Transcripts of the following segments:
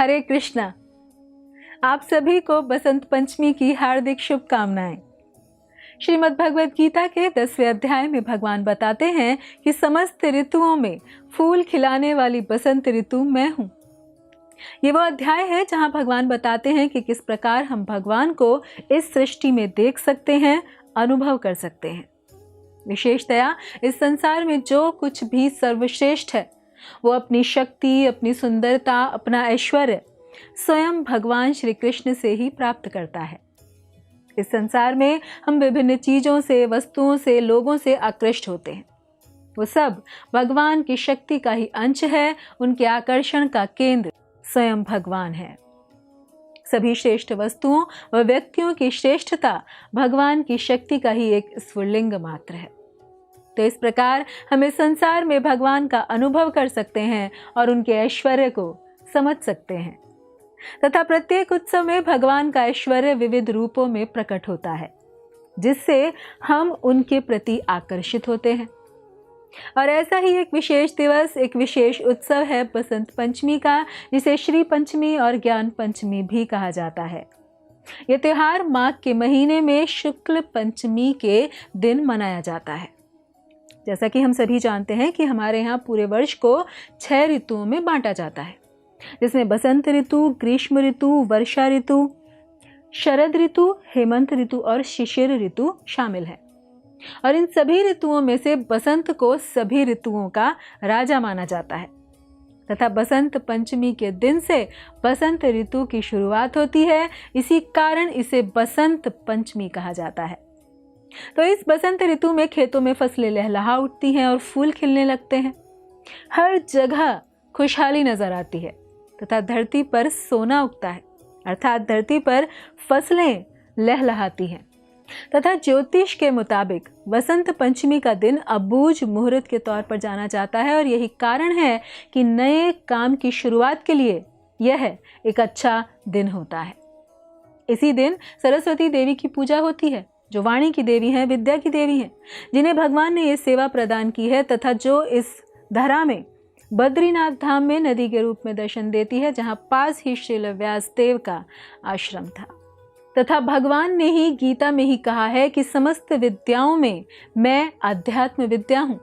हरे कृष्णा। आप सभी को बसंत पंचमी की हार्दिक शुभकामनाएं। श्रीमद् भगवद गीता के 10वें अध्याय में भगवान बताते हैं कि समस्त ऋतुओं में फूल खिलाने वाली बसंत ऋतु मैं हूँ। ये वो अध्याय है जहाँ भगवान बताते हैं कि किस प्रकार हम भगवान को इस सृष्टि में देख सकते हैं, अनुभव कर सकते हैं। विशेषतया इस संसार में जो कुछ भी सर्वश्रेष्ठ है वो अपनी शक्ति, अपनी सुंदरता, अपना ऐश्वर्य स्वयं भगवान श्री कृष्ण से ही प्राप्त करता है। इस संसार में हम विभिन्न चीजों से, वस्तुओं से, लोगों से आकृष्ट होते हैं। वो सब भगवान की शक्ति का ही अंश है। उनके आकर्षण का केंद्र स्वयं भगवान है। सभी श्रेष्ठ वस्तुओं व व्यक्तियों की श्रेष्ठता भगवान की शक्ति का ही एक स्फुल्लिंग मात्र है। तो इस प्रकार हम इस संसार में भगवान का अनुभव कर सकते हैं और उनके ऐश्वर्य को समझ सकते हैं तथा प्रत्येक उत्सव में भगवान का ऐश्वर्य विविध रूपों में प्रकट होता है, जिससे हम उनके प्रति आकर्षित होते हैं। और ऐसा ही एक विशेष दिवस, एक विशेष उत्सव है बसंत पंचमी का, जिसे श्री पंचमी और ज्ञान पंचमी भी कहा जाता है। यह त्योहार माघ के महीने में शुक्ल पंचमी के दिन मनाया जाता है। जैसा कि हम सभी जानते हैं कि हमारे यहाँ पूरे वर्ष को 6 ऋतुओं में बांटा जाता है, जिसमें बसंत ऋतु, ग्रीष्म ऋतु, वर्षा ऋतु, शरद ऋतु, हेमंत ऋतु और शिशिर ऋतु शामिल है। और इन सभी ऋतुओं में से बसंत को सभी ऋतुओं का राजा माना जाता है तथा बसंत पंचमी के दिन से बसंत ऋतु की शुरुआत होती है। इसी कारण इसे बसंत पंचमी कहा जाता है। तो इस बसंत ऋतु में खेतों में फसलें लहलहा उठती हैं और फूल खिलने लगते हैं। हर जगह खुशहाली नजर आती है तथा धरती पर सोना उगता है, अर्थात धरती पर फसलें लहलहाती हैं। तथा ज्योतिष के मुताबिक बसंत पंचमी का दिन अबूझ मुहूर्त के तौर पर जाना जाता है और यही कारण है कि नए काम की शुरुआत के लिए यह एक अच्छा दिन होता है। इसी दिन सरस्वती देवी की पूजा होती है, जो वाणी की देवी हैं, विद्या की देवी हैं, जिन्हें भगवान ने ये सेवा प्रदान की है तथा जो इस धरा में बद्रीनाथ धाम में नदी के रूप में दर्शन देती है, जहाँ पास ही श्रील व्यास देव का आश्रम था। तथा भगवान ने ही गीता में ही कहा है कि समस्त विद्याओं में मैं अध्यात्म विद्या हूँ।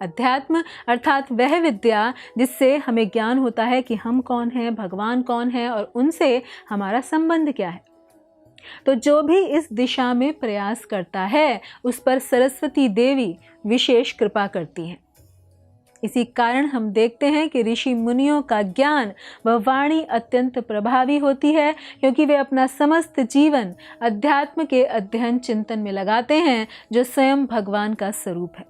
अध्यात्म अर्थात वह विद्या जिससे हमें ज्ञान होता है कि हम कौन हैं, भगवान कौन है और उनसे हमारा संबंध क्या है। तो जो भी इस दिशा में प्रयास करता है उस पर सरस्वती देवी विशेष कृपा करती हैं। इसी कारण हम देखते हैं कि ऋषि मुनियों का ज्ञान व वाणी अत्यंत प्रभावी होती है, क्योंकि वे अपना समस्त जीवन अध्यात्म के अध्ययन चिंतन में लगाते हैं, जो स्वयं भगवान का स्वरूप है।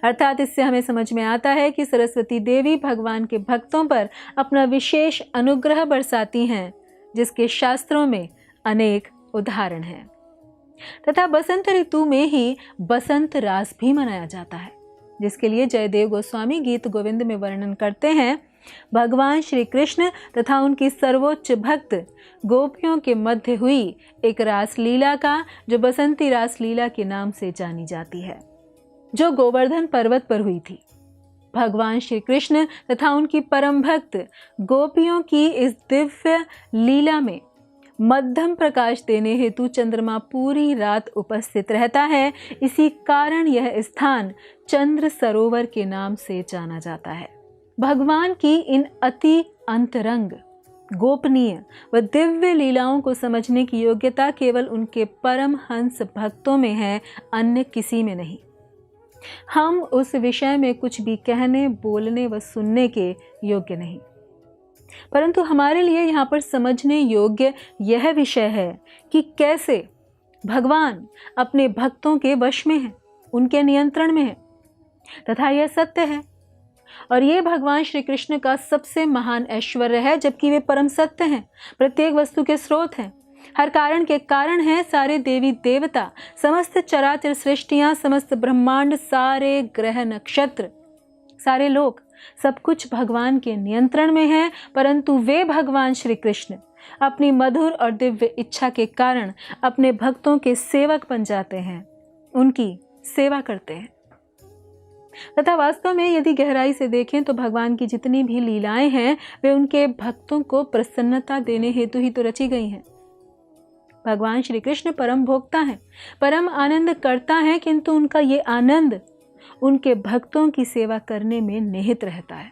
अर्थात इससे हमें समझ में आता है कि सरस्वती देवी भगवान के भक्तों पर अपना विशेष अनुग्रह बरसाती हैं, जिसके शास्त्रों में अनेक उदाहरण हैं। तथा बसंत ऋतु में ही बसंत रास भी मनाया जाता है, जिसके लिए जयदेव गोस्वामी गीत गोविंद में वर्णन करते हैं। भगवान श्री कृष्ण तथा उनकी सर्वोच्च भक्त गोपियों के मध्य हुई एक रासलीला का, जो बसंती रासलीला के नाम से जानी जाती है, जो गोवर्धन पर्वत पर हुई थी। भगवान श्री कृष्ण तथा उनकी परम भक्त गोपियों की इस दिव्य लीला में मध्यम प्रकाश देने हेतु चंद्रमा पूरी रात उपस्थित रहता है। इसी कारण यह स्थान चंद्र सरोवर के नाम से जाना जाता है। भगवान की इन अति अंतरंग, गोपनीय व दिव्य लीलाओं को समझने की योग्यता केवल उनके परम हंस भक्तों में है, अन्य किसी में नहीं। हम उस विषय में कुछ भी कहने, बोलने व सुनने के योग्य नहीं, परंतु हमारे लिए यहाँ पर समझने योग्य यह विषय है कि कैसे भगवान अपने भक्तों के वश में है, उनके नियंत्रण में है। तथा यह सत्य है और ये भगवान श्री कृष्ण का सबसे महान ऐश्वर्य है, जबकि वे परम सत्य हैं, प्रत्येक वस्तु के स्रोत हैं, हर कारण के कारण हैं। सारे देवी देवता, समस्त चराचर सृष्टियां, समस्त ब्रह्मांड, सारे ग्रह नक्षत्र, सारे लोक, सब कुछ भगवान के नियंत्रण में है, परंतु वे भगवान श्री कृष्ण अपनी मधुर और दिव्य इच्छा के कारण अपने भक्तों के सेवक बन जाते हैं, उनकी सेवा करते हैं। तथा वास्तव में यदि गहराई से देखें तो भगवान की जितनी भी लीलाएं हैं वे उनके भक्तों को प्रसन्नता देने हेतु ही तो रची गई हैं। भगवान श्री कृष्ण परम भोक्ता हैं, परम आनंद करता है, किंतु उनका ये आनंद उनके भक्तों की सेवा करने में निहित रहता है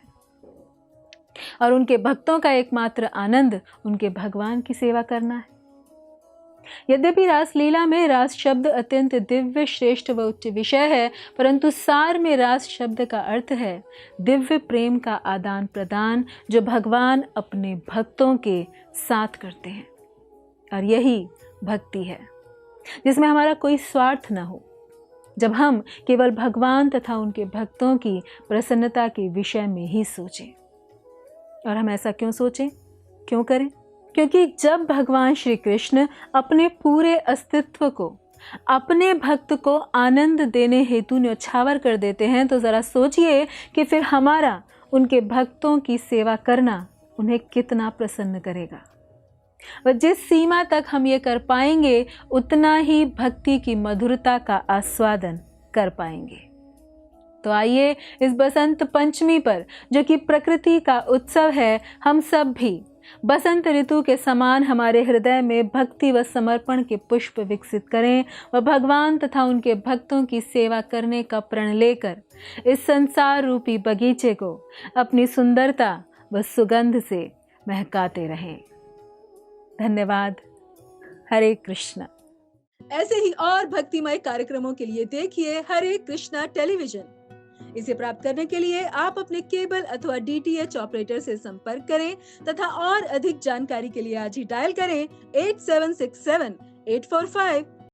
और उनके भक्तों का एकमात्र आनंद उनके भगवान की सेवा करना है। यद्यपि रासलीला में रास शब्द अत्यंत दिव्य, श्रेष्ठ व उच्च विषय है, परंतु सार में रास शब्द का अर्थ है दिव्य प्रेम का आदान प्रदान जो भगवान अपने भक्तों के साथ करते हैं। और यही भक्ति है जिसमें हमारा कोई स्वार्थ न हो, जब हम केवल भगवान तथा उनके भक्तों की प्रसन्नता के विषय में ही सोचें। और हम ऐसा क्यों सोचें, क्यों करें? क्योंकि जब भगवान श्री कृष्ण अपने पूरे अस्तित्व को अपने भक्त को आनंद देने हेतु न्यौछावर कर देते हैं, तो जरा सोचिए कि फिर हमारा उनके भक्तों की सेवा करना उन्हें कितना प्रसन्न करेगा। व जिस सीमा तक हम ये कर पाएंगे उतना ही भक्ति की मधुरता का आस्वादन कर पाएंगे। तो आइए इस बसंत पंचमी पर, जो कि प्रकृति का उत्सव है, हम सब भी बसंत ऋतु के समान हमारे हृदय में भक्ति व समर्पण के पुष्प विकसित करें व भगवान तथा उनके भक्तों की सेवा करने का प्रण लेकर इस संसार रूपी बगीचे को अपनी सुंदरता व सुगंध से महकाते रहें। धन्यवाद। हरे कृष्णा। ऐसे ही और भक्तिमय कार्यक्रमों के लिए देखिए हरे कृष्णा टेलीविजन। इसे प्राप्त करने के लिए आप अपने केबल अथवा DTH ऑपरेटर से संपर्क करें तथा और अधिक जानकारी के लिए आज ही डायल करें 8767 845